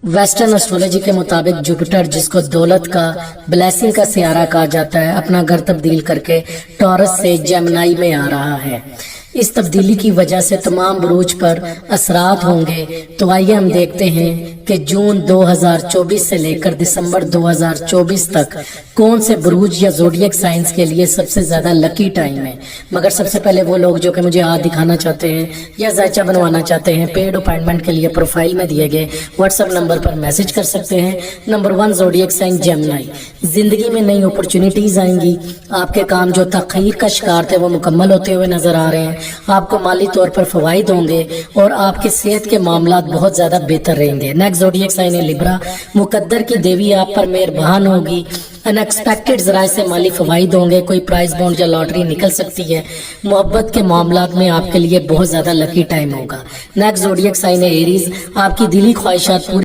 Western astrology के मुताबिक Jupiter, जिसको दौलत का, ब्लेसिंग का सियारा कहा जाता है, अपना घर तब्दील करके टॉरस से जेमिनी में आ रहा है। इस तब्दीली की वजह से तमाम बुरूज पर असरात होंगे। तो आइए हम देखते हैं कि जून 2024 से लेकर दिसंबर 2024 तक कौन से बुरूज या ज़ोडिएक साइंस के लिए सबसे ज़्यादा लकी टाइम है। मगर सबसे पहले वो लोग जो कि मुझे हाथ दिखाना चाहते हैं या जायचा बनवाना चाहते हैं, पेड अपॉइंटमेंट के लिए प्रोफाइल में दिए गए व्हाट्सएप नंबर पर मैसेज कर सकते हैं। Number 1 zodiac sign Gemini. जिंदगी में नई अपॉर्चुनिटीज आएंगी। आपके काम जो तखीर का शिकार थे वो मुकम्मल होते हुए नजर आ रहे हैं। आपको माली तौर पर फवाइद होंगे और आपके सेहत के मामलात बहुत ज्यादा बेहतर रहेंगे। नेक्स्ट ज़ोडिएक साइन है लिब्रा। मुकद्दर की देवी आप पर मेहरबान होगी। अनएक्सपेक्टेड जराए से माली फवाइद होंगे। कोई प्राइज बॉन्ड या लॉटरी निकल सकती है। मोहब्बत के मामलात में आपके लिए बहुत ज्यादा लकी टाइम होगा। नेक्स्ट ज़ोडिएक साइन है एरीज। आपकी दिली ख्वाहिशात पूरी